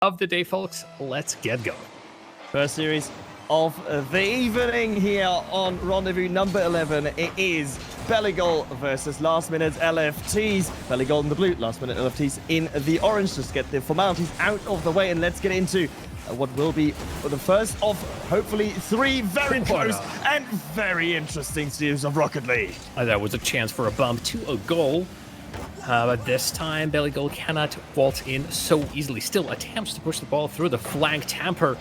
of the day, folks. Let's get going. First series of the evening here on Rendezvous number 11. It is Belligol versus Last Minute LFTs. Belligol in the blue, Last Minute LFTs in the orange. Just get the formalities out of the way and let's get into what will be the first of hopefully three very close and very interesting series of Rocket League. That was a chance for a bump to a goal. But this time, Belligol cannot vault in so easily. Still attempts to push the ball through the flank. TXMPER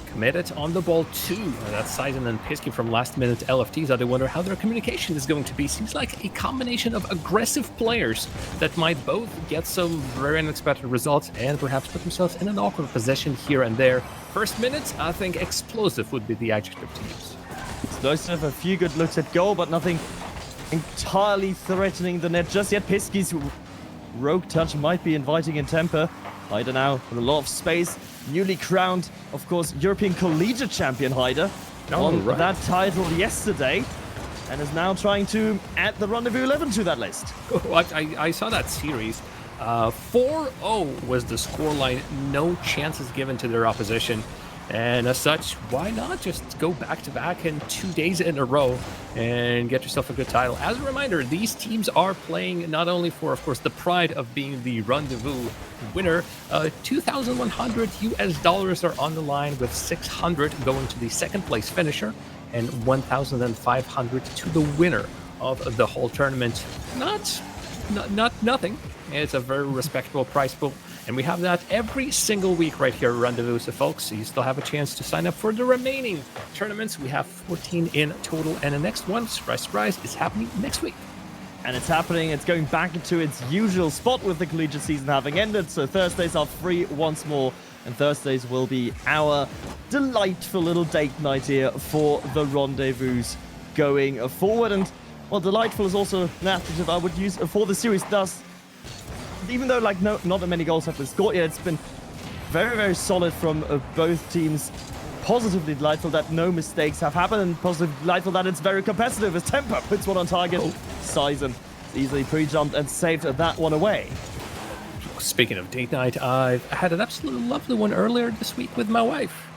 committed on the ball too. That's SAIZEN and PISKY from Last Minute LFTs. I wonder how their communication is going to be. Seems like a combination of aggressive players that might both get some very unexpected results and perhaps put themselves in an awkward position here and there. First minutes, I think explosive would be the adjective to use. Explosive, a few good looks at goal, but nothing entirely threatening the net just yet. PISKY's rogue touch might be inviting in TXMPER. HYDERR now with a lot of space. Newly crowned, of course, European Collegiate Champion HYDERR won that title yesterday and is now trying to add the Rendezvous 11 to that list. I saw that series. 4-0 was the scoreline. No chances given to their opposition. And as such, why not just go back-to-back in 2 days in a row and get yourself a good title? As a reminder, these teams are playing not only for, of course, the pride of being the Rendezvous winner. $2,100 are on the line, with 600 going to the second place finisher and 1,500 to the winner of the whole tournament. Not nothing. It's a very respectable prize pool. And we have that every single week right here at Rendezvous. So folks, you still have a chance to sign up for the remaining tournaments. We have 14 in total. And the next one, surprise, surprise, is happening next week. And it's happening. It's going back into its usual spot with the collegiate season having ended. So Thursdays are free once more. And Thursdays will be our delightful little date night here for the Rendezvous going forward. And, well, delightful is also an adjective I would use for the series. Thus, even though not that many goals have been scored yet, it's been very, very solid from both teams. Positively delightful that no mistakes have happened, and positively delightful that it's very competitive as TXMPER puts one on target. SAIZEN easily pre-jumped and saved that one away. Speaking of date night, I've had an absolutely lovely one earlier this week with my wife.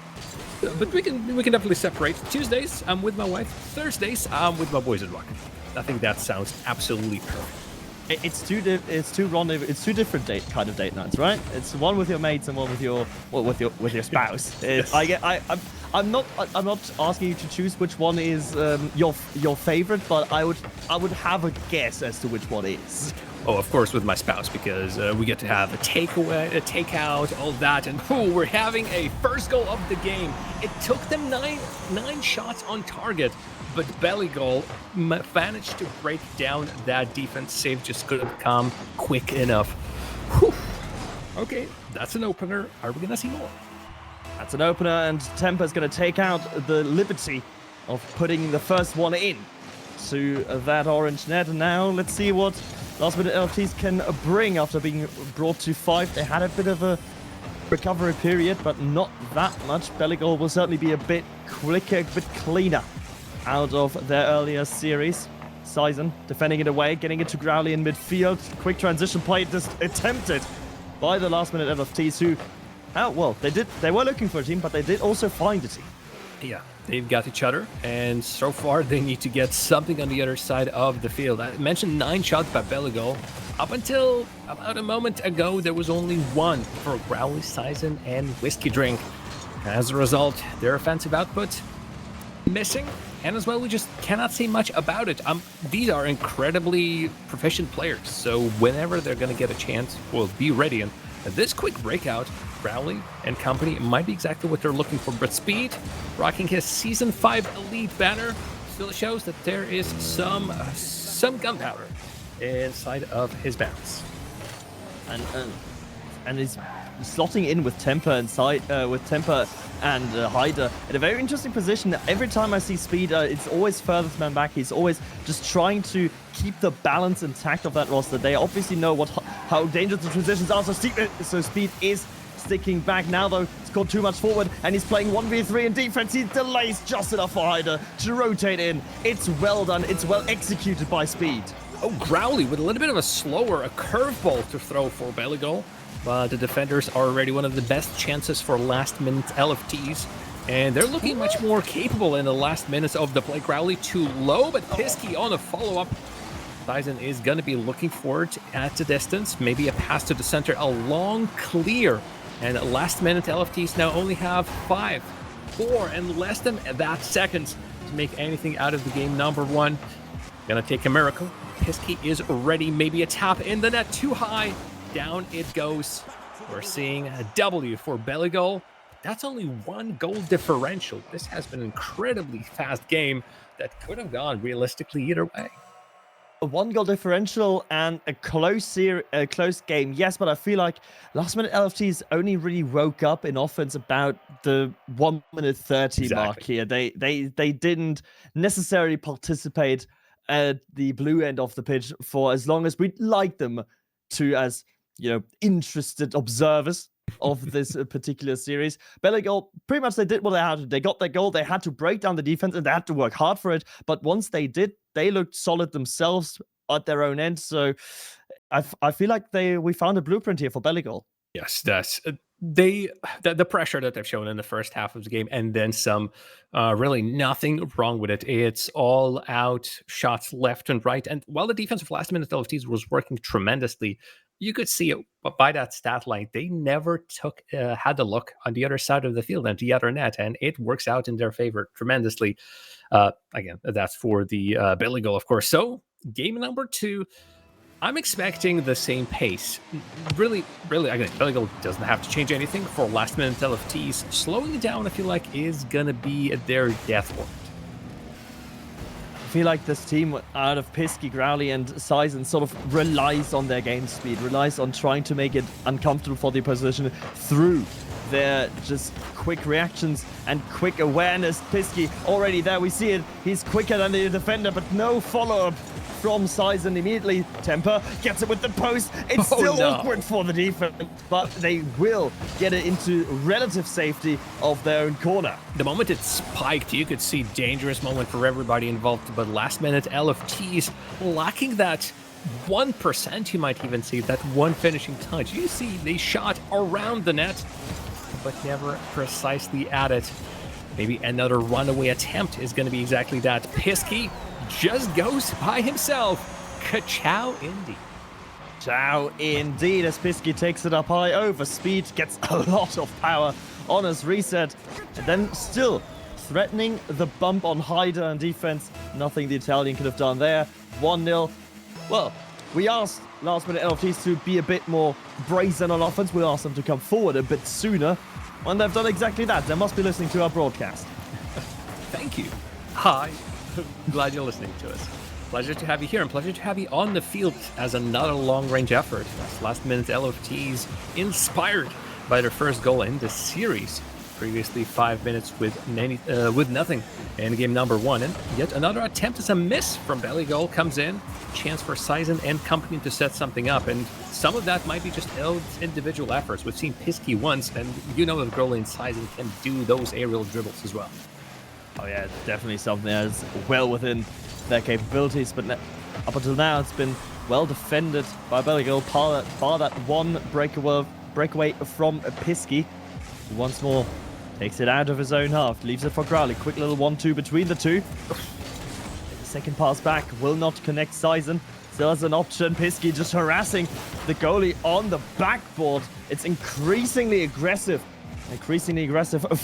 But we can definitely separate. Tuesdays, I'm with my wife. Thursdays, I'm with my boys at Rocket. I think that sounds absolutely perfect. It's two different kind of date nights, right? It's one with your mates and one with your spouse. Yes. I'm not asking you to choose which one is your favorite, but I would have a guess as to which one is. Oh, of course, with my spouse, because we get to have a takeaway, a takeout, all that, and we're having a first goal of the game. It took them nine shots on target, but Belligol managed to break down that defense. Save just couldn't come quick enough. Whew. Okay, that's an opener. Are we gonna see more? That's an opener, and TXMPER is going to take out the liberty of putting the first one in to that orange net. And now let's see what Last Minute LFTs can bring after being brought to 5. They had a bit of a recovery period, but not that much. Belligol will certainly be a bit quicker, a bit cleaner out of their earlier series. SAIZEN defending it away, getting it to GROWLII in midfield. Quick transition play just attempted by the Last Minute LFTs, who, well, they were looking for a team, but they did also find a team. Yeah, they've got each other, and so far they need to get something on the other side of the field. I mentioned 9 shots by Belligol. Up until about a moment ago, there was only 1 for GROWLII, SAIZEN, and Whiskey Drink. As a result, their offensive output missing, and as well, we just cannot say much about it. These are incredibly proficient players, so whenever they're going to get a chance, we'll be ready. And this quick breakout, GROWLII and company, might be exactly what they're looking for. But Speed, rocking his Season 5 Elite banner, still shows that there is some gunpowder inside of his banners. And he's slotting in with TXMPER and HYDERR in a very interesting position. Every time I see Speed, it's always furthest man back. He's always just trying to keep the balance intact of that roster. They obviously know how dangerous the transitions are, so Speed is sticking back. Now, though, it's gone too much forward, and he's playing 1v3 in defense. He delays just enough for HYDERR to rotate in. It's well done. It's well executed by Speed. Oh, GROWLII with a little bit of a curveball to throw for Belligal. But the defenders are already one of the best chances for last-minute LFTs. And they're looking much more capable in the last minutes of the play. GROWLII too low, but PISKY on a follow-up. SAIZEN is going to be looking for it at the distance. Maybe a pass to the center, a long clear. And last-minute LFTs now only have 5, 4, and less than that seconds to make anything out of the game. Number 1, gonna take a miracle. PISKY is ready. Maybe a tap in the net, too high. Down it goes. We're seeing a W for Belligal. That's only 1 goal differential. This has been an incredibly fast game that could have gone realistically either way. A 1 goal differential and a close game, yes, but I feel like last minute LFTs only really woke up in offense about the 1 minute 30 mark here. They didn't necessarily participate at the blue end of the pitch for as long as we'd like them to, as interested observers of this particular series. Belligal, pretty much they did what they had to. They got their goal, they had to break down the defense, and they had to work hard for it. But once they did, they looked solid themselves at their own end. So I feel like we found a blueprint here for Belligal. Yes, that's the pressure that they've shown in the first half of the game, and then some. Really nothing wrong with it. It's all out shots left and right. And while the defensive last minute LFTs was working tremendously, you could see it by that stat line. They never had a look on the other side of the field and the other net, and it works out in their favor tremendously. Again, that's for the Belligal, of course. So game number 2. I'm expecting the same pace. Really, again, Belligal doesn't have to change anything for last-minute LFTs. Slowing it down, I feel like, is going to be their death warrant. I feel like this team out of PISKY, GROWLII, and SAIZEN sort of relies on their game speed, relies on trying to make it uncomfortable for the opposition through their just quick reactions and quick awareness. PISKY already there, we see it. He's quicker than the defender, but no follow-up from SAIZEN immediately. TXMPER gets it with the post. It's still awkward for the defense, but they will get it into relative safety of their own corner. The moment it spiked, you could see dangerous moment for everybody involved, but last minute LFTs lacking that 1%, you might even see that one finishing touch. You see they shot around the net, but never precisely at it. Maybe another runaway attempt is going to be exactly that. PISKY just goes by himself. Ka-chow indeed. Ciao indeed, as PISKY takes it up high over speed, gets a lot of power on his reset, and then still threatening the bump on HYDERR and defense. Nothing the Italian could have done there. 1-0. Well, we asked last minute LFTs to be a bit more brazen on offense. We asked them to come forward a bit sooner, and they've done exactly that. They must be listening to our broadcast. Thank you. Hi. Glad you're listening to us. Pleasure to have you here, and pleasure to have you on the field as another long-range effort. That's last-minute LFTs inspired by their first goal in the series. Previously 5 minutes with nothing in game number 1, and yet another attempt as a miss from Belligal comes in. Chance for SAIZEN and company to set something up, and some of that might be just individual efforts. We've seen PISKY once, and you know that GROWLII and SAIZEN can do those aerial dribbles as well. Oh yeah, definitely something that's well within their capabilities, but up until now it's been well defended by Belligal, bar that one breakaway from PISKY. Once more takes it out of his own half, leaves it for GROWLII. Quick little 1-2 between the two. The second pass back will not connect SAIZEN. Still has an option. PISKY just harassing the goalie on the backboard. It's increasingly aggressive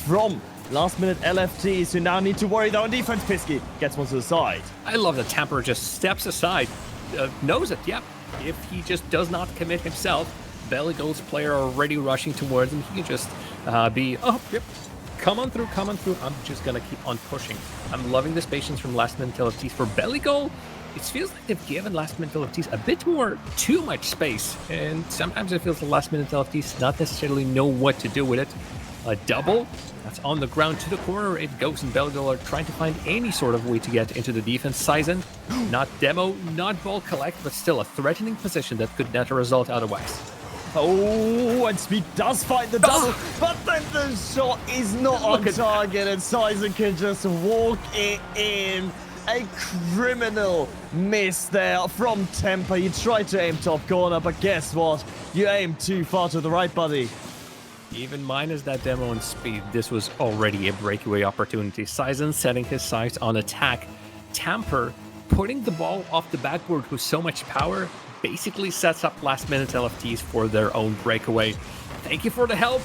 from last-minute LFTs, who now need to worry though on defense. PISKY gets one to the side. I love that TXMPER just steps aside, knows it, yep. If he just does not commit himself, Belligal's player already rushing towards him. He can just yep, come on through. I'm just gonna keep on pushing. I'm loving this patience from last-minute LFTs. For Belligal, it feels like they've given last-minute LFTs a bit too much space, and sometimes it feels the last-minute LFTs not necessarily know what to do with it. A double, that's on the ground to the corner, it goes, and Belligal are trying to find any sort of way to get into the defense. SAIZEN, not demo, not ball collect, but still a threatening position that could net a result otherwise. Oh, and Speed does find the double, but then the shot is not on target, and SAIZEN can just walk it in. A criminal miss there from TXMPER. You tried to aim top corner, but guess what? You aimed too far to the right, buddy. Even minus that demo and speed, this was already a breakaway opportunity. SAIZEN setting his sights on attack. TXMPER putting the ball off the backboard with so much power basically sets up last-minute LFTs for their own breakaway. Thank you for the help.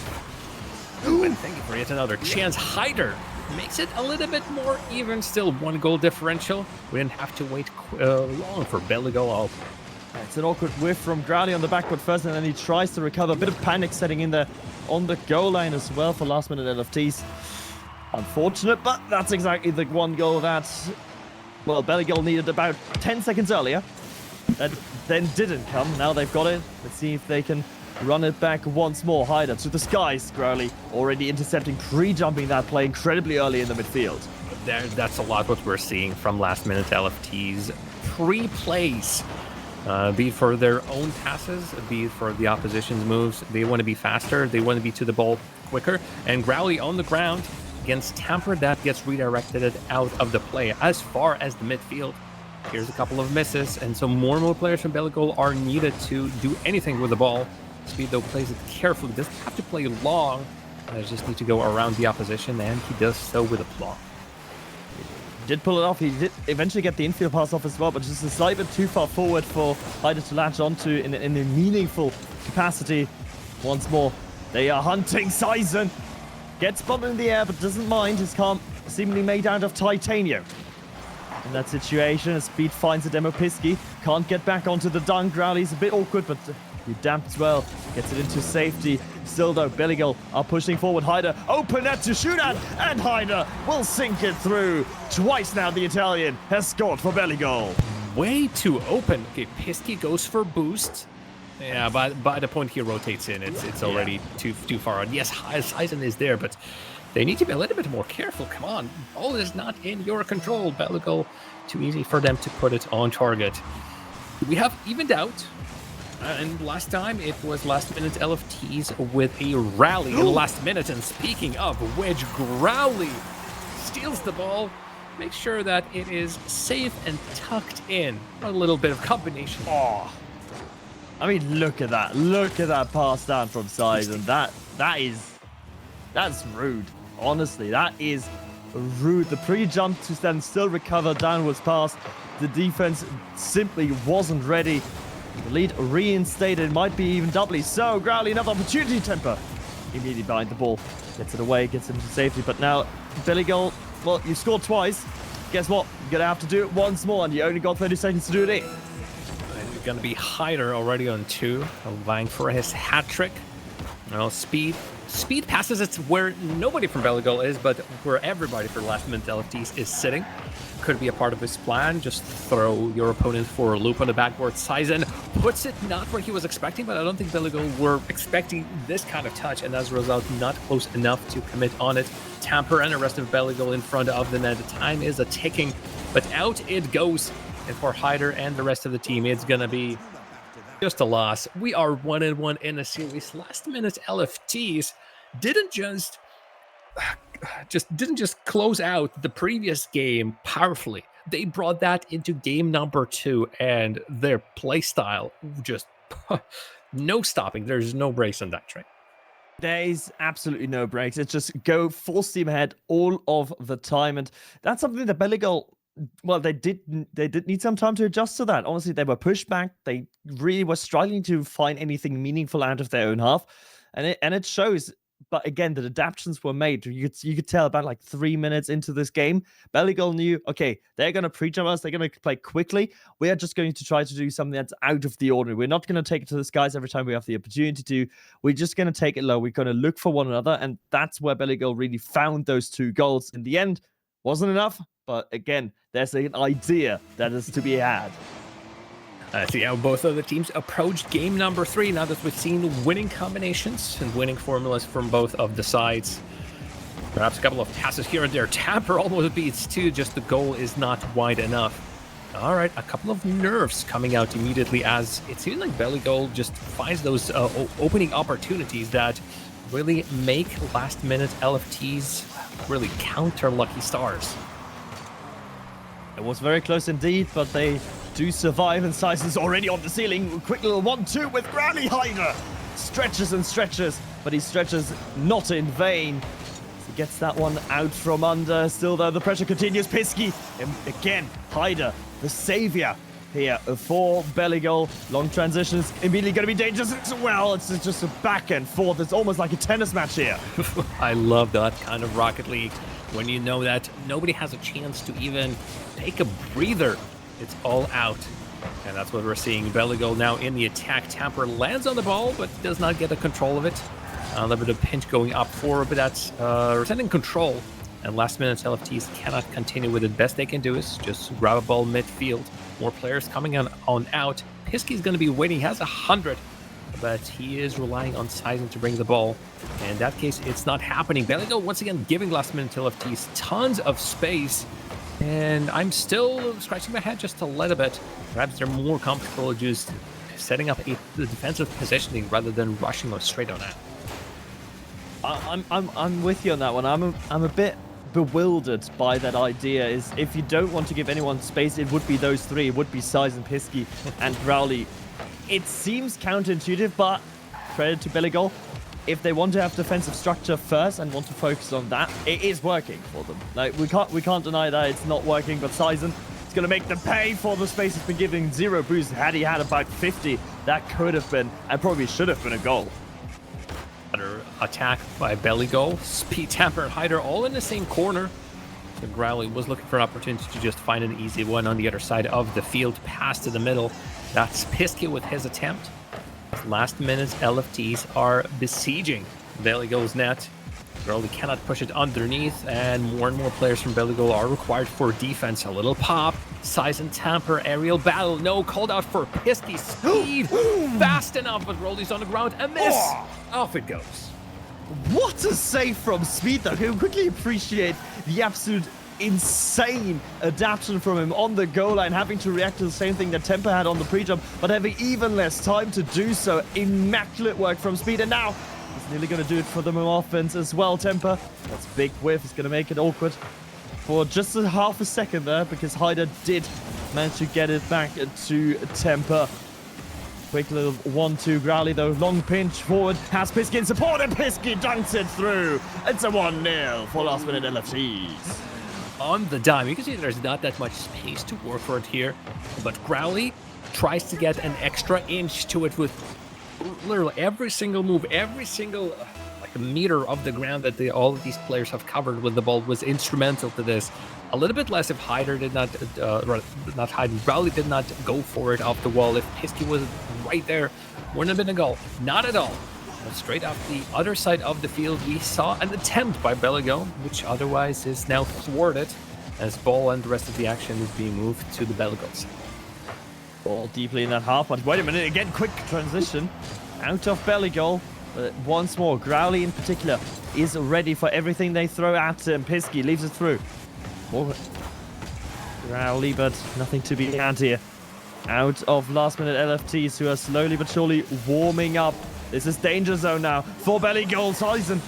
And thank you for yet another chance. HYDERR makes it a little bit more even. Still 1 goal differential. We didn't have to wait long for Belly go out. It's an awkward whiff from GROWLII on the backboard first, and then he tries to recover. A bit of panic setting in there on the goal line as well for last-minute LFTs. Unfortunate, but that's exactly the 1 goal that, well, Belly goal needed about 10 seconds earlier. That then didn't come. Now they've got it. Let's see if they can run it back once more. HYDERR to the skies. GROWLII already intercepting, pre-jumping that play incredibly early in the midfield. That's a lot what we're seeing from last-minute LFTs. Pre-plays. Be it for their own passes, be it for the opposition's moves. They want to be faster, they want to be to the ball quicker. And GROWLII on the ground against TXMPER, that gets redirected out of the play as far as the midfield. Here's a couple of misses, and so more and more players from Belly goal are needed to do anything with the ball. Speed, though, plays it carefully. Doesn't have to play long. Just need to go around the opposition, and he does so with aplomb. Did pull it off. He did eventually get the infield pass off as well, but just a slight bit too far forward for HYDERR to latch onto in a meaningful capacity. Once more, they are hunting SAIZEN. Gets bumped in the air, but doesn't mind. His calm seemingly made out of titanium. In that situation, Speed finds a demo PISKY. Can't get back onto the dunk. GROWLII's a bit awkward, but he adapts well. Gets it into safety. Still, though, Belly goal are pushing forward. HYDERR open net to shoot at, and HYDERR will sink it through. Twice now the Italian has scored for Belly goal. Way too open. Okay, PISKY goes for boost. Yeah, by the point he rotates in, it's already too far on. Yes, SAIZEN is there, but they need to be a little bit more careful. Come on, ball is not in your control. Belly goal, too easy for them to put it on target. We have evened out. And last time it was last-minute LFTs with a rally in the last minute. And speaking of which, GROWLII steals the ball, makes sure that it is safe and tucked in. A little bit of combination. Oh, I mean, look at that. Look at that pass down from SAIZEN. That's rude. Honestly, that is rude. The pre-jump to then still recover downwards pass. The defense simply wasn't ready. The lead reinstated, might be even doubly so. GROWLII, another opportunity. TXMPER immediately behind the ball, gets it away, gets it into safety. But now, Belly goal, well, you scored twice. Guess what? You're going to have to do it once more, and you only got 30 seconds to do it in. It's going to be HYDERR already on 2, vying for his hat trick. Well, Speed passes it where nobody from Belly goal is, but where everybody for last-minute LFTs is sitting. Could be a part of his plan. Just throw your opponent for a loop on the backboard. SAIZEN puts it not where he was expecting, but I don't think Belly goal were expecting this kind of touch, and as a result, not close enough to commit on it. TXMPER and the rest of Belly goal in front of the net. The time is a ticking, but out it goes. And for HYDERR and the rest of the team, it's gonna be just a loss. We are 1-1 in a series. Last-minute LFTs didn't just close out the previous game powerfully. They brought that into game number 2, and their play style just no stopping. There's no brakes on that train. There is absolutely no brakes. It's just go full steam ahead all of the time, and that's something that Belly goal, well, they did need some time to adjust to that. Honestly, they were pushed back. They really were struggling to find anything meaningful out of their own half, and it shows. But again, the adaptations were made. You could tell about like 3 minutes into this game, Belly goal knew, okay, they're going to pre-jump us. They're going to play quickly. We are just going to try to do something that's out of the ordinary. We're not going to take it to the skies every time we have the opportunity to. We're just going to take it low. We're going to look for one another. And that's where Belly goal really found those 2 goals. In the end, wasn't enough. But again, there's an idea that is to be had. See how both of the teams approached game number 3. Now that we've seen winning combinations and winning formulas from both of the sides. Perhaps a couple of passes here and there. TXMPER almost beats 2, just the goal is not wide enough. All right, a couple of nerves coming out immediately as it seems like Belly goal just finds those opening opportunities that really make last-minute LFTs really counter Lucky Stars. It was very close indeed, but they do survive, and SAIZEN's already on the ceiling. Quick little 1-2 with GROWLII. HYDERR stretches and stretches, but he stretches not in vain. He gets that one out from under. Still, though, the pressure continues. PISKY, again, HYDERR, the savior here for Belligoal. Long transitions, immediately going to be dangerous as well. It's just a back and forth. It's almost like a tennis match here. I love that kind of Rocket League. When you know that nobody has a chance to even take a breather, it's all out. And that's what we're seeing. Belligoal now in the attack. TXMPER lands on the ball, but does not get the control of it. A little bit of pinch going up forward, but that's returning control. And last minute LFTs cannot continue with it. Best they can do is just grab a ball midfield. More players coming on out. PISKY is going to be waiting. He has 100, but he is relying on SAIZEN to bring the ball. And in that case, it's not happening. Belligoal once again giving last minute LFTs tons of space. And I'm still scratching my head just a little bit. Perhaps they're more comfortable just setting up the defensive positioning rather than rushing us straight on out. I'm with you on that one. I'm a bit bewildered by that idea. Is if you don't want to give anyone space, it would be those three. It would be SAIZEN, PISKY, and GROWLII. It seems counterintuitive, but credit to Belligoal. If they want to have defensive structure first and want to focus on that, it is working for them. Like we can't deny that it's not working. But SAIZEN is going to make them pay for the space he's been giving. 0 boost. Had he had about 50, that could have been and probably should have been a goal. Attack by Belligoal, Speed, TXMPER, and HYDERR all in the same corner. So GROWLII was looking for an opportunity to just find an easy one on the other side of the field, pass to the middle. That's PISKY with his attempt. Last minute LFTs are besieging Belligoal's net. GROWLII cannot push it underneath, and more players from Belligoal are required for defense. A little pop. SAIZEN, TXMPER, aerial battle. No, called out for PISKY. Speed fast enough, but GROWLII's on the ground. A miss. Off it goes. What a save from Speed, though. Can quickly appreciate the absolute insane adaptation from him on the goal line, having to react to the same thing that TXMPER had on the pre-jump, but having even less time to do so. Immaculate work from Speed, and now he's nearly going to do it for them on offense as well. TXMPER, that's big whiff. He's going to make it awkward for just a half a second there, because HYDERR did manage to get it back to TXMPER. Quick little 1-2 GROWLII, though. Long pinch forward. Has PISKY in support, and PISKY dunks it through. It's a 1-0 for last minute LFTs. On the dime, you can see there's not that much space to work for it here, but GROWLII tries to get an extra inch to it with literally every single move, every single like a meter of the ground that all of these players have covered with the ball was instrumental to this. A little bit less if HYDERR did not, not HYDERR, GROWLII did not go for it off the wall. If PISKY was right there, wouldn't have been a goal. Not at all. But straight off the other side of the field, we saw an attempt by Belligoal, which otherwise is now thwarted, as ball and the rest of the action is being moved to the Belligoal side. Ball deeply in that half, but wait a minute, again, quick transition out of Belligoal. Once more, GROWLII in particular is ready for everything they throw at him. PISKY leaves it through. More GROWLII, but nothing to be had here. Out of last minute LFTs, who are slowly but surely warming up. This is danger zone now for Belligoal. SAIZEN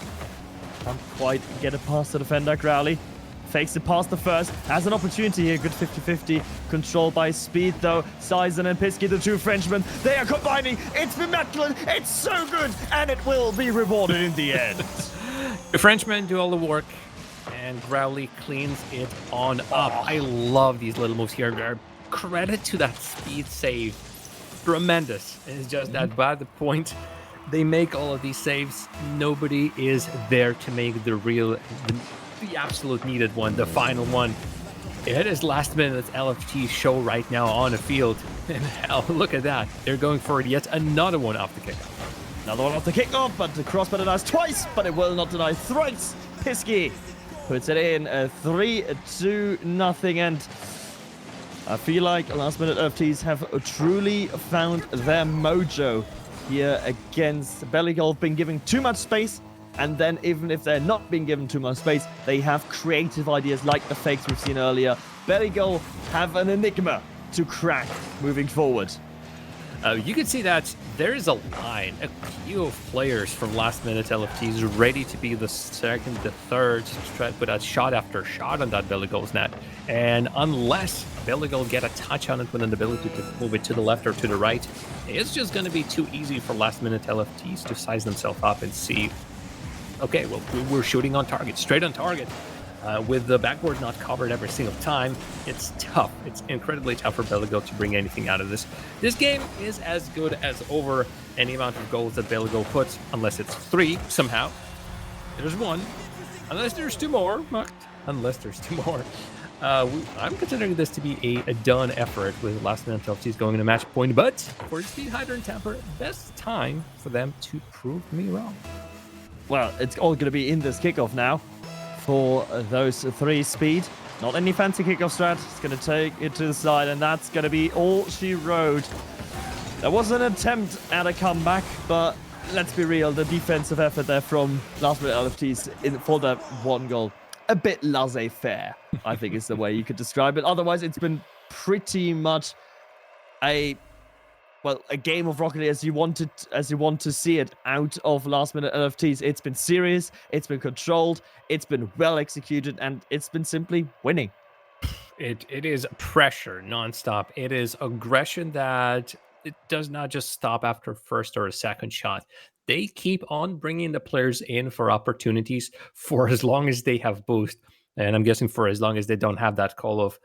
can't quite get it past the defender. GROWLII fakes it past the first. Has an opportunity here. Good 50-50 control by Speed, though. SAIZEN and PISKY, the two Frenchmen, they are combining. It's immaculate. It's so good. And it will be rewarded in the end. The Frenchmen do all the work, and GROWLII cleans it on up. I love these little moves here. Credit to that Speed save. Tremendous. It's just that by the point they make all of these saves, nobody is there to make the absolute needed one, the final one. It is last minute LFT show right now on the field. And hell, look at that. They're going for yet another one off the kickoff. Another one off the kickoff, but the crossbar denies twice, but it will not deny thrice. PISKY puts it in, 3-2-0, and I feel like last minute LFTs have truly found their mojo here against Belligoal. Been given too much space, and then even if they're not being given too much space, they have creative ideas like the fakes we've seen earlier. Belligoal have an enigma to crack moving forward. You can see that there is a line, a queue of players from last minute LFTs ready to be the second, the third, to try to put out shot after shot on that Belligo's net. And unless Belligo get a touch on it with an ability to move it to the left or to the right, it's just going to be too easy for last minute LFTs to size themselves up and see, okay, well, we're shooting on target, straight on target. With the backboard not covered every single time, it's tough. It's incredibly tough for Belligo to bring anything out of this. This game is as good as over any amount of goals that Belligo puts, unless it's 3 somehow. There's 1. Unless there's 2 more. Unless there's 2 more. I'm considering this to be a done effort with last minute LFTs going into match point, but for Speed, HYDERR, and TXMPER, best time for them to prove me wrong. Well, it's all going to be in this kickoff now. For those 3 speed. Not any fancy kickoff strat. It's going to take it to the side, and that's going to be all she wrote. There was an attempt at a comeback, but let's be real, the defensive effort there from last minute LFTs for that 1 goal, a bit laissez-faire, I think is the way you could describe it. Otherwise, it's been pretty much a game of Rocket League as you want to see it out of last minute LFTs. It's been serious, it's been controlled, it's been well executed, and it's been simply winning. It is pressure nonstop. It is aggression that it does not just stop after first or a second shot. They keep on bringing the players in for opportunities for as long as they have boost, and I'm guessing for as long as they don't have that call of,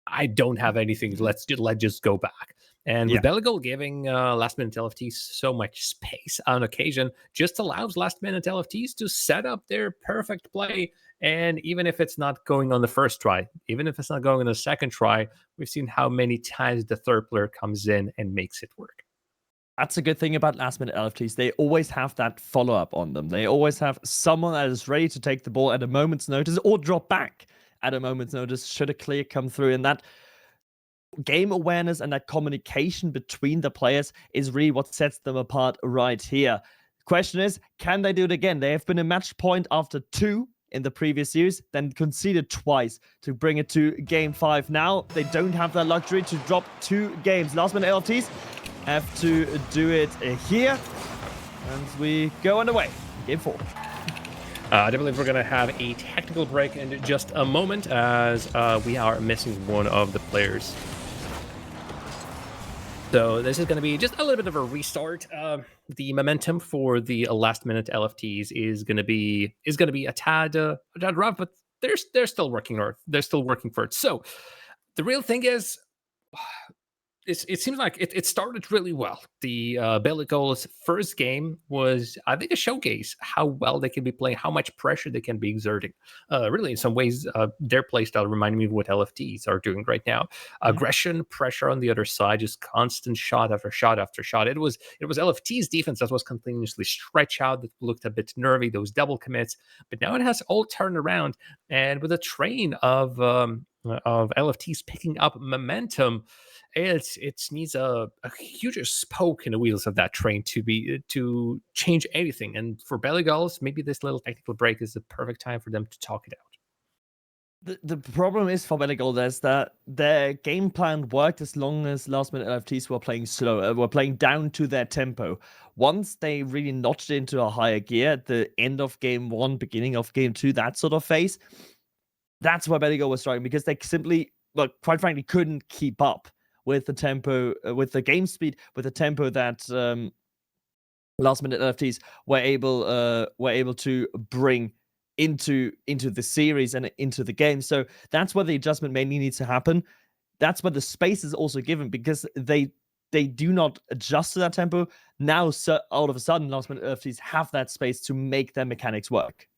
I don't have anything, let's just go back. And with Belligo giving last minute LFTs so much space on occasion, just allows last minute LFTs to set up their perfect play. And even if it's not going on the first try, even if it's not going on the second try, we've seen how many times the third player comes in and makes it work. That's a good thing about last minute LFTs. They always have that follow up on them. They always have someone that is ready to take the ball at a moment's notice or drop back at a moment's notice should a clear come through. And that game awareness and that communication between the players is really what sets them apart right here. The question is, can they do it again? They have been a match point after 2 in the previous series, then conceded twice to bring it to game 5. Now they don't have that luxury to drop 2 games. Last minute LFTs have to do it here, and we go underway. Game 4. I do believe we're going to have a technical break in just a moment, as we are missing one of the players. So this is going to be just a little bit of a restart. The momentum for the last-minute LFTs is going to be a tad rough, but they're still working, or they're still working for it. So the real thing is, it seems like it started really well. The Belligo's first game was, I think, a showcase how well they can be playing, how much pressure they can be exerting. Really, in some ways, their playstyle reminded me of what LFTs are doing right now. Aggression, pressure on the other side, just constant shot after shot after shot. It was LFT's defense that was continuously stretched out, that looked a bit nervy, those double commits. But now it has all turned around, and with a train of LFTs picking up momentum, it needs a huger spoke in the wheels of that train to change anything. And for Belligo's, maybe this little technical break is the perfect time for them to talk it out. The problem is for Belligo is that their game plan worked as long as last minute LFTs were playing slow, were playing down to their tempo. Once they really notched into a higher gear at the end of game 1, beginning of game 2, that sort of phase, that's where Belligo was struggling, because they simply, quite frankly, couldn't keep up with the tempo, with the game speed, with the tempo that last minute LFTs were able to bring into the series and into the game. So that's where the adjustment mainly needs to happen. That's where the space is also given, because they do not adjust to that tempo. Now, all of a sudden, last minute LFTs have that space to make their mechanics work.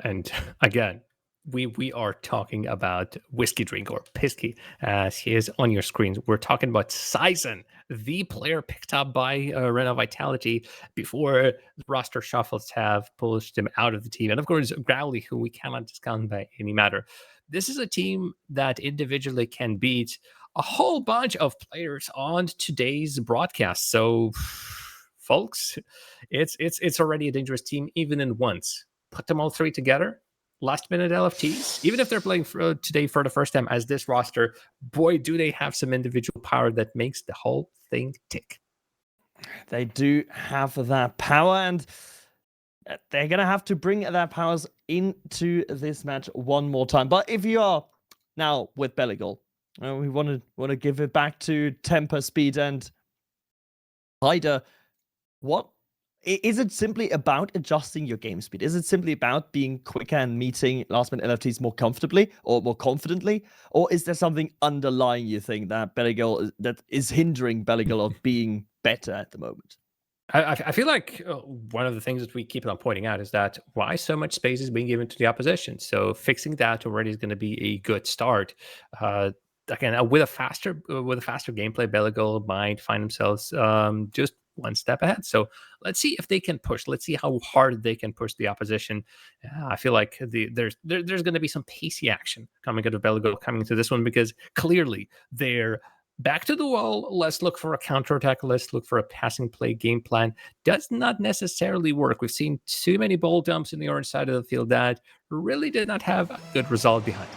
And again, we are talking about Whiskey Drink, or PISKY, as he is on your screens. We're talking about SAIZEN, the player picked up by Reno Vitality before the roster shuffles have pushed him out of the team. And of course, GROWLII, who we cannot discount by any matter. This is a team that individually can beat a whole bunch of players on today's broadcast. So, folks, it's already a dangerous team, even in once. Put them all 3 together. Last minute LFTs, even if they're playing today for the first time as this roster, boy, do they have some individual power that makes the whole thing tick. They do have that power, and they're going to have to bring their powers into this match one more time. But if you are now with Belligal, we want to give it back to TXMPER, Speed, and HYDERR. What is it simply about adjusting your game speed? Is it simply about being quicker and meeting last-minute LFTs more comfortably or more confidently? Or is there something underlying, you think, that Belligal that is hindering Belligal of being better at the moment? I feel like one of the things that we keep on pointing out is that why so much space is being given to the opposition. So fixing that already is going to be a good start. Again, with a faster gameplay, Belligal might find themselves just one step ahead. So let's see if they can push. Let's see how hard they can push the opposition. I feel like there's going to be some pacey action coming out of Belligal coming into this one, because clearly they're back to the wall. Let's look for a counterattack. Let's look for a passing play game plan. Does not necessarily work. We've seen too many ball dumps in the orange side of the field that really did not have a good result behind.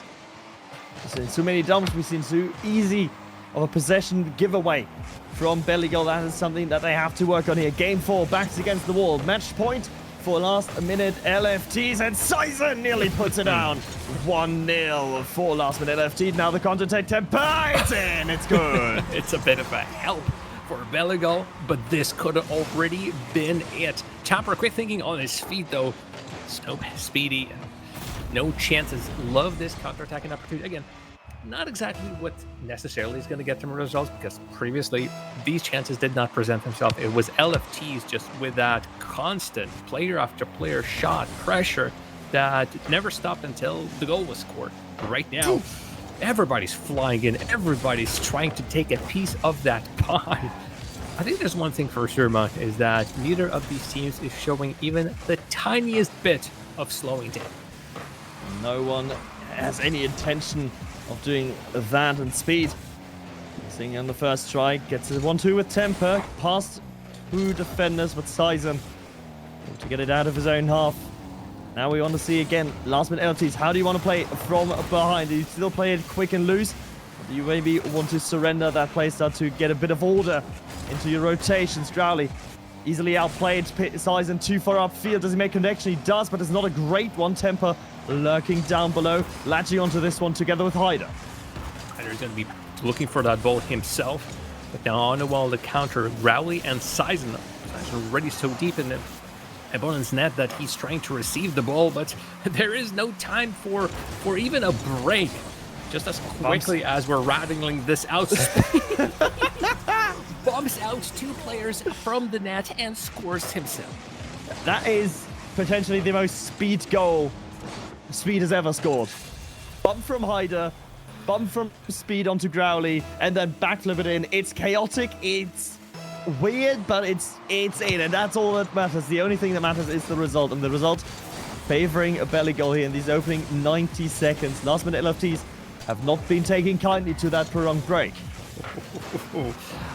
We've seen so many dumps. We've seen so easy of a possession giveaway from Belligal. That is something that they have to work on here. Game 4, backs against the wall. Match point for last-minute LFTs, and SAIZEN nearly puts it down. 1-0 for last-minute LFT. Now the counter-attack TXMPER, it's in, it's good. It's a bit of a help for Belligal, but this could have already been it. TXMPER quick thinking on his feet, though. So speedy, no chances. Love this counter-attacking opportunity. Again, not exactly what necessarily is going to get them results, because previously these chances did not present themselves. It was LFTs just with that constant player after player shot pressure that never stopped until the goal was scored. Right now, everybody's flying in. Everybody's trying to take a piece of that pie. I think there's one thing for sure, Mark, is that neither of these teams is showing even the tiniest bit of slowing down. No one has any intention of doing that, and Speed seeing on the first try gets a 1-2 with TXMPER, past 2 defenders, but SAIZEN able to get it out of his own half. Now we want to see again last minute LFTs. How do you want to play from behind? Do you still play it quick and loose? Or do you maybe want to surrender that playstyle to get a bit of order into your rotations? GROWLII easily outplayed. SAIZEN too far upfield. Does he make connection? He does, but it's not a great one. TXMPER lurking down below, latching onto this one together with HYDERR. HYDERR's going to be looking for that ball himself, but now on the wall to counter GROWLII and SAIZEN. SAIZEN already so deep in the opponent's net that he's trying to receive the ball, but there is no time for even a break. Just as quickly as we're rattling this out, bumps out 2 players from the net and scores himself. That is potentially the most Speed goal Speed has ever scored. Bump from HYDERR, bump from Speed onto GROWLII, and then backflip it in. It's chaotic, it's weird, but it's in, and that's all that matters. The only thing that matters is the result, and the result favoring a Belligal here in these opening 90 seconds. Last minute LFTs have not been taking kindly to that prolonged break.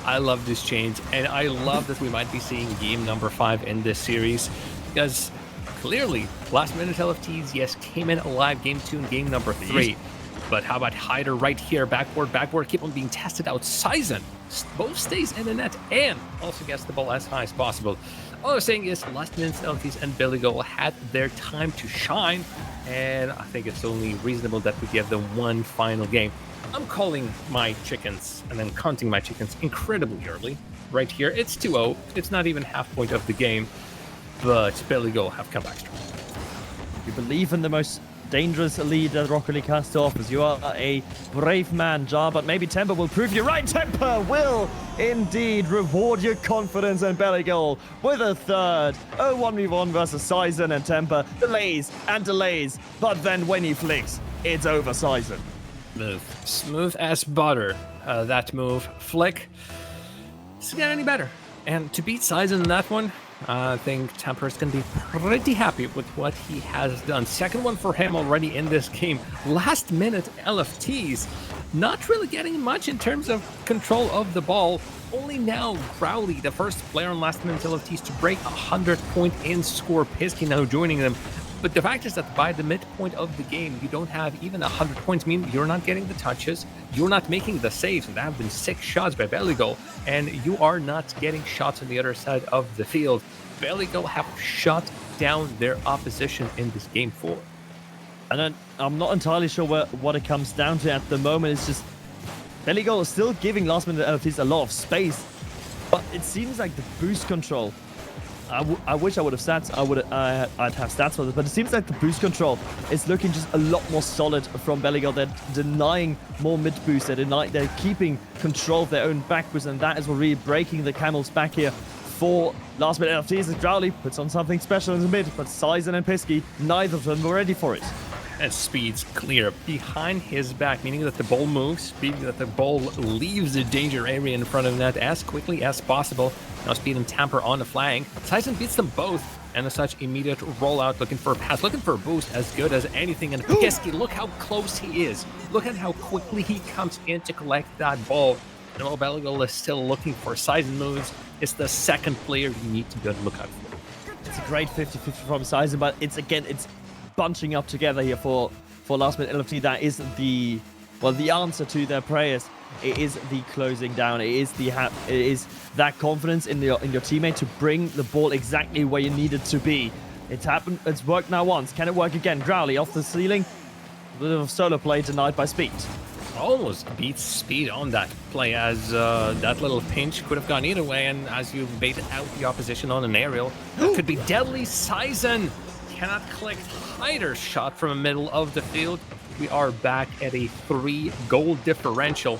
I love this change, and I love that we might be seeing game number 5 in this series, because clearly last minute LFTs, yes, came in alive game 2 and game number 3. But how about HYDERR right here? Backboard, keep on being tested out. SAIZEN both stays in the net and also gets the ball as high as possible. All I'm saying is last minute LFTs and Belligal had their time to shine, and I think it's only reasonable that we give them one final game. I'm calling my chickens and then counting my chickens incredibly early. Right here, it's 2-0. It's not even half point of the game, but Belligal have come back strong. You believe in the most dangerous lead that GROWLII has to offer. You are a brave man, Jar, but maybe TXMPER will prove you right. TXMPER will indeed reward your confidence, and Belligal with a third. 1v1 versus SAIZEN, and TXMPER delays and delays, but then when he flicks, it's over. SAIZEN. Smooth as butter. That move. Flick. Doesn't get any better. And to beat SAIZEN in that one, I think TXMPER is going to be pretty happy with what he has done. Second one for him already in this game. Last minute LFTs. Not really getting much in terms of control of the ball. Only now GROWLII, the first player on last minute LFTs to break a 100-point in score. PISKY now joining them. But the fact is that by the midpoint of the game, you don't have even 100 points. I mean, you're not getting the touches, you're not making the saves, and there have been 6 shots by Belligo, and you are not getting shots on the other side of the field. Belligo have shut down their opposition in this game 4. And I'm not entirely sure what it comes down to at the moment. It's just Belligo is still giving last minute LFTs a lot of space, but it seems like the boost control. I wish I would have stats. I'd have stats for this, but it seems like the boost control is looking just a lot more solid from Belligo. They're denying more mid boost. They're keeping control of their own back boost, and that is what really breaking the camel's back here for last minute LFTs. As GROWLII puts on something special in the mid, but SAIZEN and PISKY, neither of them were ready for it. And Speed's clear behind his back, meaning that the ball moves, meaning that the ball leaves the danger area in front of the net as quickly as possible. Now Speed and TXMPER on the flank. SAIZEN beats them both, and as such, immediate rollout, looking for a pass, looking for a boost as good as anything. And PISKY, look how close he is. Look at how quickly he comes in to collect that ball. And while Belligo is still looking for SAIZEN moves, it's the second player you need to be on the lookout for. It's a great 50-50 from SAIZEN, but it's bunching up together here for last minute LFT. That is the answer to their prayers. It is the closing down. It is that confidence in your teammate to bring the ball exactly where you need it to be. It's happened. It's worked now once. Can it work again? GROWLII off the ceiling. A bit of solo play denied by Speed. Almost beats Speed on that play, as that little pinch could have gone either way, and as you baited out the opposition on an aerial, that could be deadly. SAIZEN cannot collect HYDERR's shot from the middle of the field. We are back at a 3-goal differential.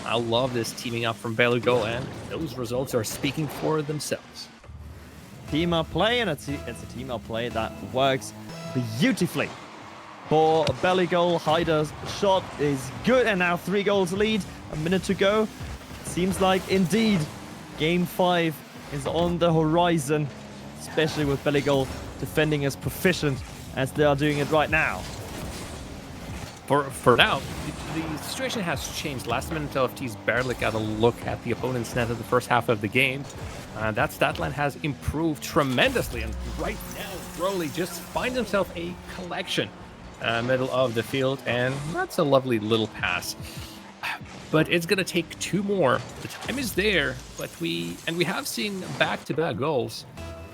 I love this teaming up from Belligo, and those results are speaking for themselves. Team up play, and it's a team up play that works beautifully. For Belligo, HYDERR's shot is good, and now 3 goals lead. A minute to go. Seems like indeed Game 5 is on the horizon, especially with Belligo defending as proficient as they are doing it right now. For now, the situation has changed. Last minute LFTs barely got a look at the opponent's net in the first half of the game. That stat line has improved tremendously, and right now GROWLII just finds himself a collection middle of the field, and that's a lovely little pass. But it's gonna take 2 more. The time is there, but we have seen back-to-back goals.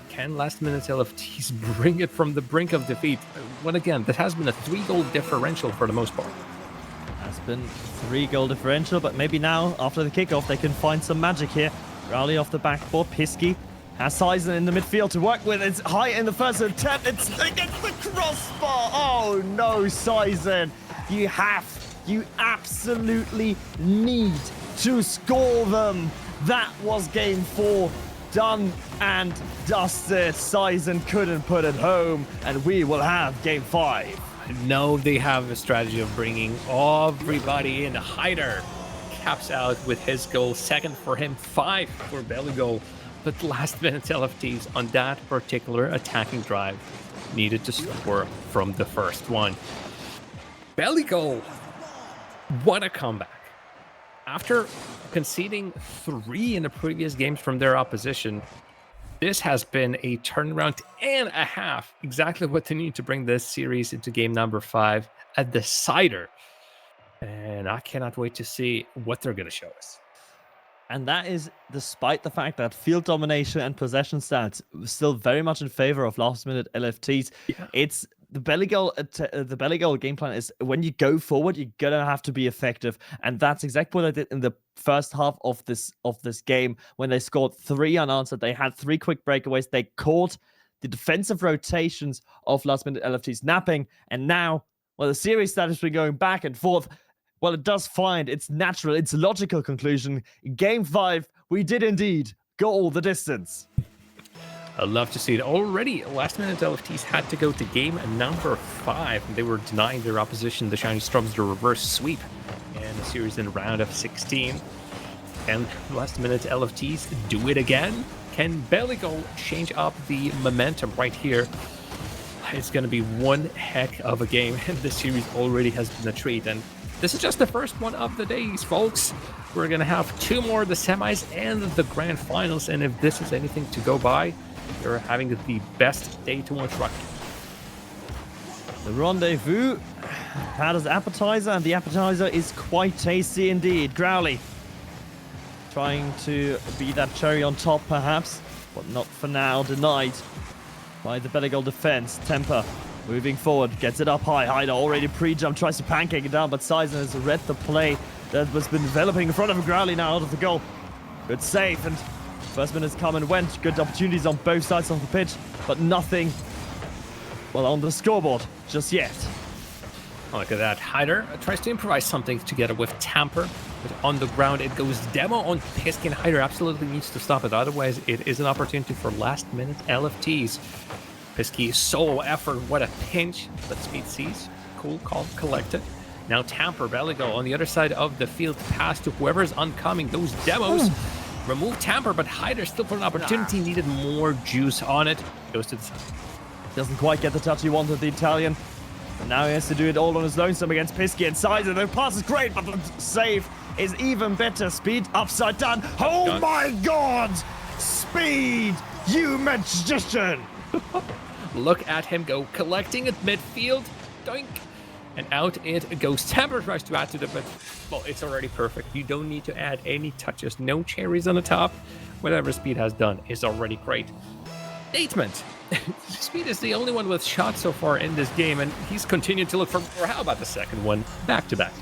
Can last minute LFTs bring it from the brink of defeat? When again, that has been a 3-goal differential for the most part. Has been 3-goal differential, but maybe now after the kickoff they can find some magic here. GROWLII off the backboard. PISKY has SAIZEN in the midfield to work with. It's high in the first attempt. It's against the crossbar. Oh no, SAIZEN. You absolutely need to score them. That was game 4. Done and dusted. SAIZEN couldn't put it home, and we will have game 5. No, they have a strategy of bringing everybody in. HYDERR caps out with his goal. Second for him, 5 for Belligo. But last minute LFTs on that particular attacking drive needed to score from the first one. Belligo, what a comeback. After conceding 3 in the previous games from their opposition, this has been a turnaround and a half. Exactly what they need to bring this series into game number 5, a decider. And I cannot wait to see what they're going to show us. And that is despite the fact that field domination and possession stats still very much in favor of last minute LFTs. Yeah. It's the belly goal game plan is when you go forward, you're gonna have to be effective, and that's exactly what they did in the first half of this game when they scored 3 unanswered. They had 3 quick breakaways. They caught the defensive rotations of last minute LFTs napping, and now, well, the series that has been going back and forth. Well, it does find its natural, its logical conclusion. In game 5, we did indeed go all the distance. I'd love to see it. Already, last minute LFTs had to go to game number 5. And they were denying their opposition, the Shiny Storms, the reverse sweep in the series in round of 16. Can last minute LFTs do it again? Can Belligo change up the momentum right here? It's going to be one heck of a game, and this series already has been a treat. And this is just the first one of the days, folks. We're going to have 2 more, the semis and the grand finals. And if this is anything to go by, you're having the best day to watch rugby. The Rendez-Vous had as appetizer, and the appetizer is quite tasty indeed. GROWLII trying to be that cherry on top, perhaps, but not for now. Denied by the Belligold defense. TXMPER moving forward, gets it up high. HYDERR already pre-jump, tries to pancake it down, but SAIZEN has read the play that has been developing in front of GROWLII now out of the goal. Good save, and first minutes come and went. Good opportunities on both sides of the pitch, but nothing, well, on the scoreboard just yet. Oh, look at that. HYDERR tries to improvise something together with TXMPER, but on the ground it goes demo on PISKY, and HYDERR absolutely needs to stop it. Otherwise, it is an opportunity for last-minute LFTs. PISKY solo effort, what a pinch, but Speed sees. Cool, calm, collected. Now TXMPER, Belligold on the other side of the field, pass to whoever's oncoming. Those demos remove TXMPER, but HYDERR still for an opportunity, needed more juice on it. Goes to the side. Doesn't quite get the touch he wanted, the Italian. And now he has to do it all on his lonesome against PISKY and SAIZEN. The pass is great, but the save is even better. Speed upside down. Oh my god! Speed, you magician! Look at him go, collecting at midfield. Doink. And out it goes. TXMPER tries to add to it, but, well, it's already perfect. You don't need to add any touches. No cherries on the top. Whatever Speed has done is already great. Statement. Speed is the only one with shots so far in this game, and he's continued to look for more. How about the second one? Back to back.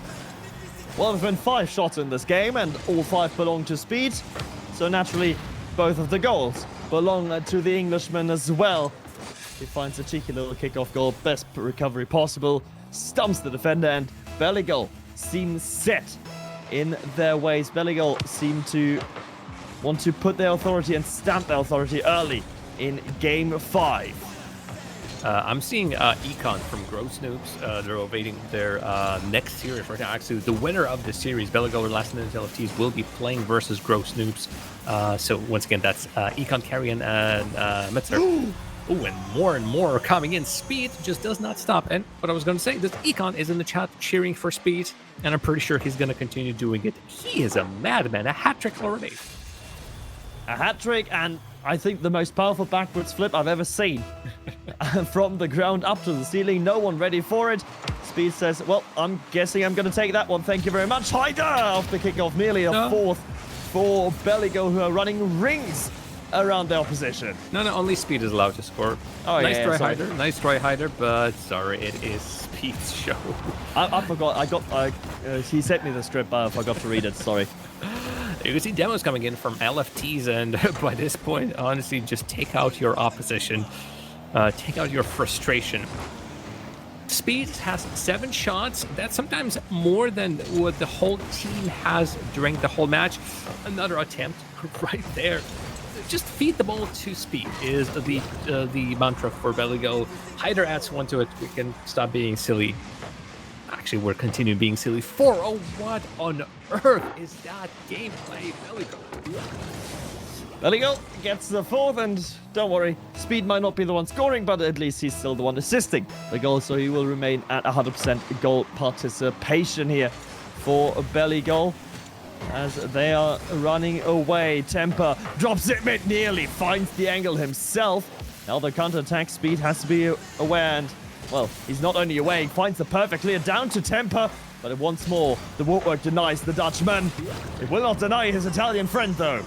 Well, there's been 5 shots in this game, and all 5 belong to Speed. So naturally, both of the goals belong to the Englishman as well. He finds a cheeky little kickoff goal, best recovery possible, stumps the defender, and Belligold seems set in their ways. Belligold seem to want to put their authority and stamp their authority early in game 5. I'm seeing Econ from GROWLII. They're awaiting their next series right now. Actually, the winner of the series, Belligold or Last Minute LFTs, will be playing versus GROWLII. So once again, that's Econ, Carrion, and Metzer. Oh, and more are coming in. Speed just does not stop. And what I was going to say, this Econ is in the chat cheering for Speed, and I'm pretty sure he's going to continue doing it. He is a madman. A hat-trick already. A hat-trick, and I think the most powerful backwards flip I've ever seen. From the ground up to the ceiling, no one ready for it. Speed says, well, I'm guessing I'm going to take that one. Thank you very much. HYDERR off the kickoff, nearly a fourth for Belligold, who are running rings around their opposition. No, only Speed is allowed to score. Oh, nice try, sorry. HYDERR. Nice try, HYDERR, but sorry, it is Speed's show. I forgot. He sent me the strip, but I forgot to read it. Sorry. You can see demos coming in from LFTs, and by this point, honestly, just take out your opposition. Take out your frustration. Speed has 7 shots. That's sometimes more than what the whole team has during the whole match. Another attempt right there. Just feed the ball to Speed is the mantra for Belligold. HYDERR adds one to it. We can stop being silly. Actually, we're continuing being silly. 4-0. What on earth is that gameplay, Belligold? Belligold gets the 4th, and don't worry, Speed might not be the one scoring, but at least he's still the one assisting the goal, so he will remain at 100% goal participation here for Belligold as they are running away. TXMPER drops it mid, nearly finds the angle himself. Now the counter-attack. Speed has to be aware, and, well, he's not only aware, he finds the perfect clear down to TXMPER, but once more, the woodwork denies the Dutchman. It will not deny his Italian friend, though.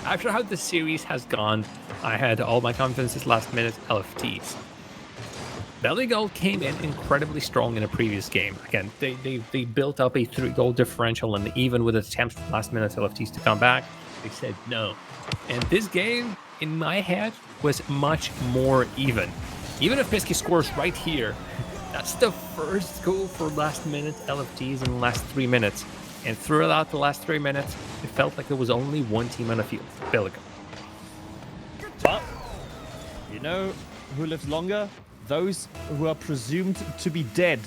After how the series has gone, I had all my confidence this last minute LFTs. Belligold came in incredibly strong in a previous game. Again, they built up a 3-goal differential, and even with attempts from last minute LFTs to come back, they said no. And this game, in my head, was much more even. Even if PISKY scores right here, that's the first goal for last minute LFTs in the last 3 minutes. And throughout the last 3 minutes, it felt like there was only one team on the field, Belligold. But, you know who lives longer? Those who are presumed to be dead.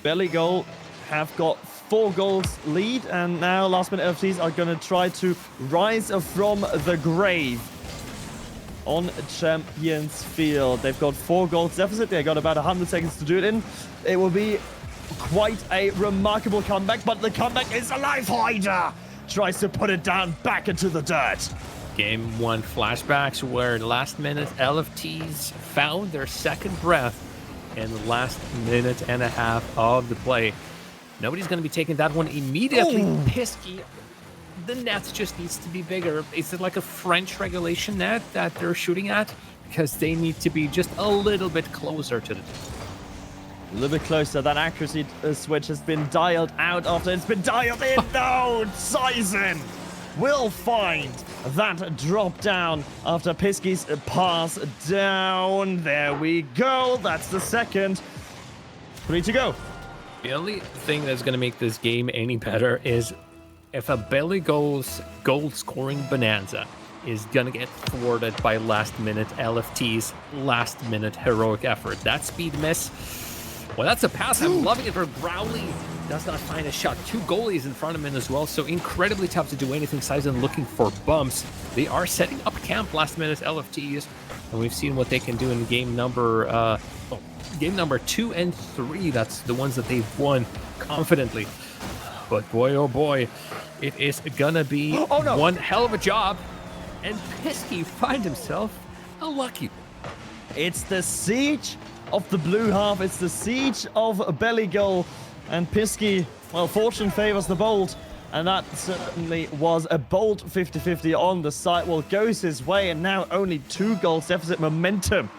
Belligold have got 4 goals lead, and now last minute LFTs are going to try to rise from the grave on Champions Field. They've got 4 goals deficit. They've got about 100 seconds to do it in. It will be quite a remarkable comeback, but the comeback is alive. HYDERR tries to put it down back into the dirt. Game 1 flashbacks where last-minute LFTs found their second breath in the last minute and a half of the play. Nobody's going to be taking that one immediately. PISKY, the net just needs to be bigger. Is it like a French regulation net that they're shooting at? Because they need to be just a little bit closer to the A little bit closer. That accuracy switch has been dialed out after it's been dialed in. No, SAIZEN will find that drop down after PISKY's pass down. There we go. That's the second. 3 to go. The only thing that's going to make this game any better is if a Belly Goals goal scoring bonanza is going to get thwarted by last-minute LFT's last-minute heroic effort. That speed miss, well, that's a pass. I'm loving it for GROWLII. Does not find a shot. 2 goalies in front of him as well, so incredibly tough to do anything. SAIZEN looking for bumps. They are setting up camp last-minute LFTs, and we've seen what they can do in game number 2 and 3. That's the ones that they've won confidently. But boy, oh boy, it is gonna be one hell of a job. And PISKY find himself a lucky one. It's the siege of the blue half. It's the siege of Belly Goal. And PISKY, well, fortune favors the bold. And that certainly was a bold 50-50 on the site. Well, goes his way, and now only 2 goals deficit momentum.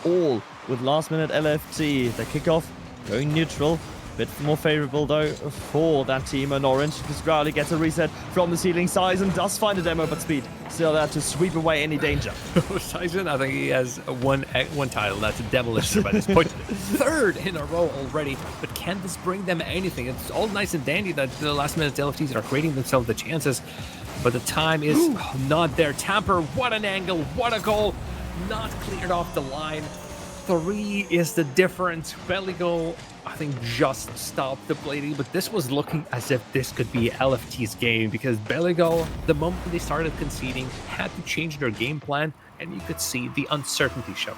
All with last-minute LFT. The kickoff going neutral. Bit more favorable, though, for that team in orange, because GROWLII gets a reset from the ceiling. SAIZEN does find a demo, but speed still there to sweep away any danger. SAIZEN, I think he has one title. That's a demolition by this point. 3rd in a row already, but can this bring them anything? It's all nice and dandy that the last-minute LFTs are creating themselves the chances, but the time is not there. TXMPER, what an angle, what a goal. Not cleared off the line. 3 is the difference. Belly Goal, I think, just stopped the blading, but this was looking as if this could be LFT's game, because Belly Goal, the moment they started conceding, had to change their game plan, and you could see the uncertainty show.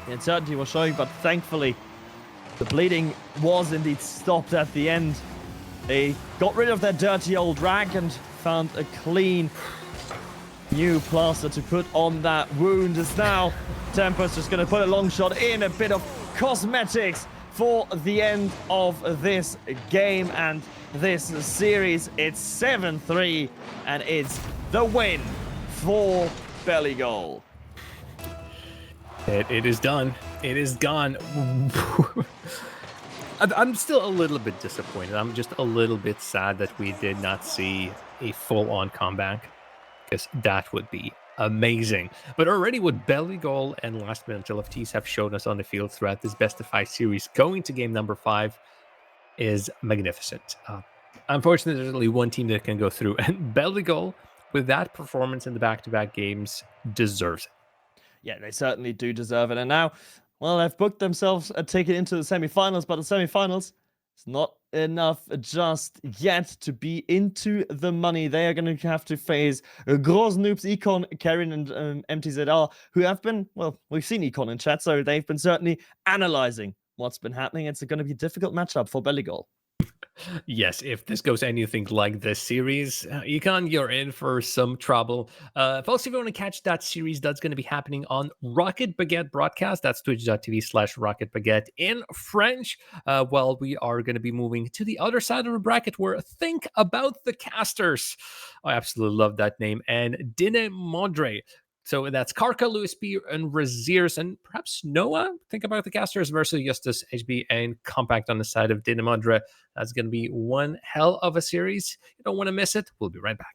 The uncertainty was showing, but thankfully, the bleeding was indeed stopped at the end. They got rid of their dirty old rag and found a clean new plaster to put on that wound. As now TXMPER's just going to put a long shot in, a bit of cosmetics for the end of this game and this series. It's 7-3, and it's the win for Belly Goal. It is done. It is gone. I'm still a little bit disappointed. I'm just a little bit sad that we did not see a full-on comeback, because that would be amazing. But already what Belly Goal and last-minute LFTs have shown us on the field throughout this best-of-5 series, going to game number 5, is magnificent. Unfortunately, there's only one team that can go through, and Belly Goal, with that performance in the back-to-back games, deserves it. Yeah, they certainly do deserve it. And now, well, they've booked themselves a ticket into the semi-finals, but the semi-finals, it's not enough just yet to be into the money. They are going to have to face GROWLII, Econ, Karen, and MTZR, who have been, well, we've seen Econ in chat, so they've been certainly analyzing what's been happening. It's going to be a difficult matchup for Belly Goal. Yes, if this goes anything like this series, Econ, you're in for some trouble. Folks, if you want to catch that series, that's going to be happening on Rocket Baguette broadcast. That's twitch.tv/Rocket Baguette in French. Well, we are going to be moving to the other side of the bracket where Think About the Casters. I absolutely love that name. And Dine Mondre. So that's Karka, Louis B, and Raziers, and perhaps Noah. Think About the Casters versus Justus, HB, and Compact on the side of Dine Mondre. That's going to be one hell of a series. You don't want to miss it. We'll be right back.